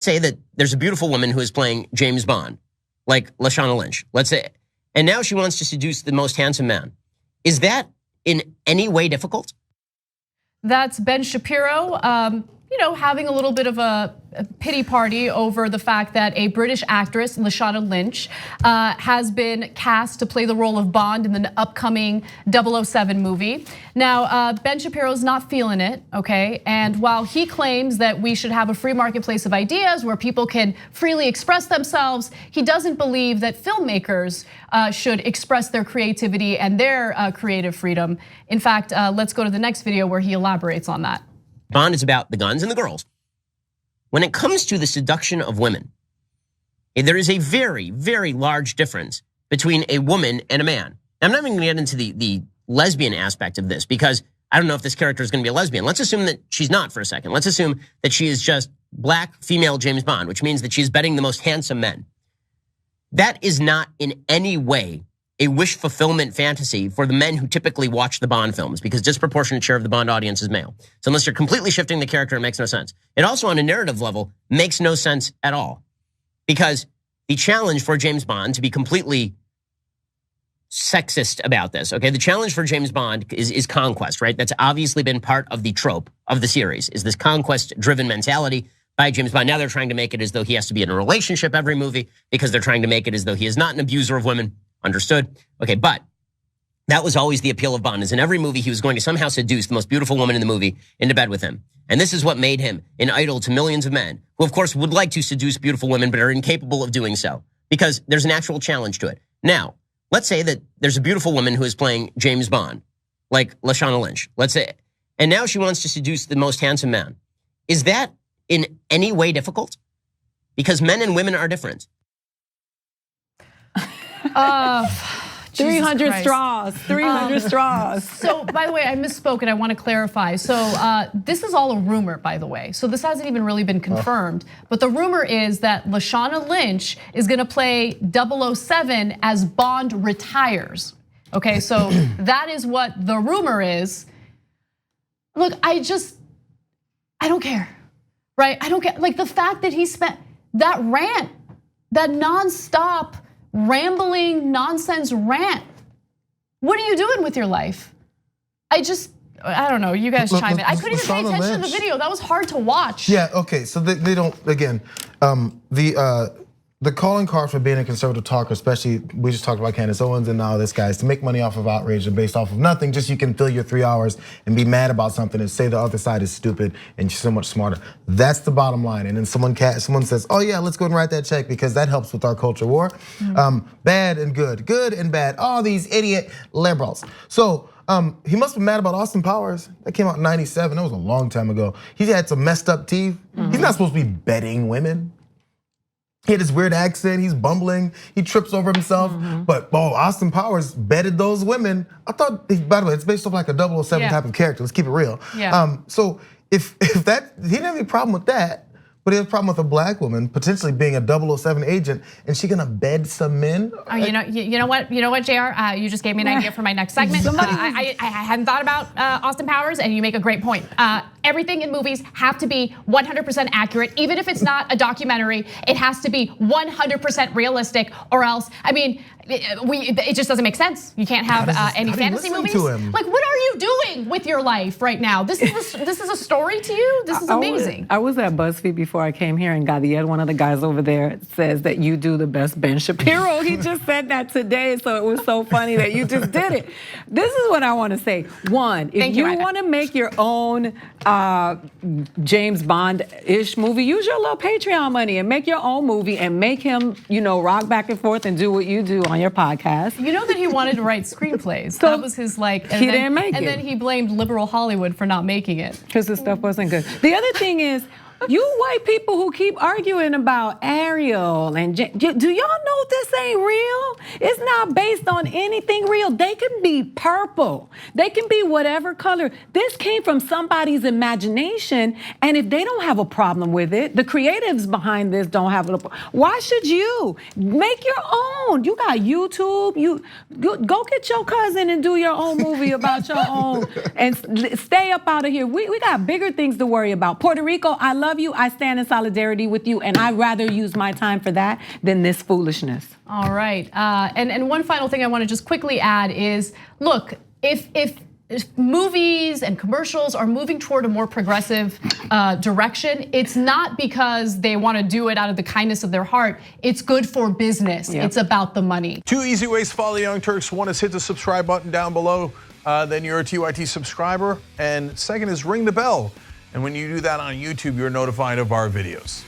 say that there's a beautiful woman who is playing James Bond, like Lashana Lynch, let's say, and now she wants to seduce the most handsome man. Is that in any way difficult? That's Ben Shapiro, having a little bit of a pity party over the fact that a British actress, Lashana Lynch, has been cast to play the role of Bond in the upcoming 007 movie. Now, Ben Shapiro's not feeling it, okay? And while he claims that we should have a free marketplace of ideas where people can freely express themselves, he doesn't believe that filmmakers should express their creativity and their creative freedom. In fact, let's go to the next video where he elaborates on that. Bond is about the guns and the girls. When it comes to the seduction of women, there is a very, very large difference between a woman and a man. I'm not even gonna get into the lesbian aspect of this because I don't know if this character is gonna be a lesbian. Let's assume that she's not for a second. Let's assume that she is just black female James Bond, which means that she's betting the most handsome men. That is not in any way a wish fulfillment fantasy for the men who typically watch the Bond films because disproportionate share of the Bond audience is male. So unless you're completely shifting the character, it makes no sense. It also on a narrative level makes no sense at all because the challenge for James Bond to be completely sexist about this, okay? The challenge for James Bond is conquest, right? That's obviously been part of the trope of the series, is this conquest-driven mentality by James Bond. Now they're trying to make it as though he has to be in a relationship every movie because they're trying to make it as though he is not an abuser of women. Understood? Okay, but that was always the appeal of Bond, is in every movie he was going to somehow seduce the most beautiful woman in the movie into bed with him. And this is what made him an idol to millions of men who of course would like to seduce beautiful women but are incapable of doing so because there's an actual challenge to it. Now, let's say that there's a beautiful woman who is playing James Bond, like Lashana Lynch, let's say, and now she wants to seduce the most handsome man. Is that in any way difficult? Because men and women are different. 300 straws, 300 straws. So, by the way, I misspoke and I want to clarify. So, this is all a rumor, by the way. So, this hasn't even really been confirmed. But the rumor is that Lashana Lynch is going to play 007 as Bond retires. Okay, so that is what the rumor is. Look, I don't care, right? I don't care. Like the fact that he spent that rant, that nonstop rambling nonsense rant. What are you doing with your life? I don't know, you guys chime in. I couldn't even pay attention to the video, that was hard to watch. Yeah, okay, so they don't, again, the calling card for being a conservative talker, especially, we just talked about Candace Owens and now this guy, is to make money off of outrage and based off of nothing, just you can fill your 3 hours and be mad about something and say the other side is stupid and you're so much smarter. That's the bottom line. And then someone says, oh yeah, let's go and write that check because that helps with our culture war. Bad and good, good and bad, all these idiot liberals. So he must be mad about Austin Powers. That came out in '97, that was a long time ago. He had some messed up teeth. He's not supposed to be betting women. He had this weird accent, he's bumbling, he trips over himself. But Austin Powers betted those women. I thought, by the way, it's based off like a 007 type of character, let's keep it real. So if that, he didn't have any problem with that, but he has a problem with a black woman potentially being a 007 agent, and she gonna bed some men? Oh, you know what, JR? You just gave me an idea for my next segment. I hadn't thought about Austin Powers, and you make a great point. Everything in movies have to be 100% accurate, even if it's not a documentary. It has to be 100% realistic, or else, I mean, it just doesn't make sense. You can't have any fantasy movies. Like, what are you doing with your life right now? This is a story to you. This is amazing. I was at BuzzFeed before I came here, and Gadiel, one of the guys over there, says that you do the best Ben Shapiro. He just said that today, so it was so funny that you just did it. This is what I want to say. One, if you want to make your own James Bond-ish movie, use your little Patreon money and make your own movie and make him, rock back and forth and do what you do on your podcast. You know that he wanted to write screenplays. So that was his didn't make it. And then he blamed liberal Hollywood for not making it. Because the stuff wasn't good. The other thing is, you white people who keep arguing about Ariel and do y'all know this ain't real? It's not based on anything real. They can be purple. They can be whatever color. This came from somebody's imagination, and if they don't have a problem with it, the creatives behind this don't have a problem. Why should you? Make your own. You got YouTube. You go get your cousin and do your own movie about your own and stay up out of here. We got bigger things to worry about. Puerto Rico, I love love you. I stand in solidarity with you, and I'd rather use my time for that than this foolishness. All right, and one final thing I want to just quickly add is, look, if movies and commercials are moving toward a more progressive direction, it's not because they want to do it out of the kindness of their heart. It's good for business. Yep. It's about the money. 2 easy ways to follow the Young Turks. One is hit the subscribe button down below. Then you're a TYT subscriber. And second is ring the bell. And when you do that on YouTube, you're notified of our videos.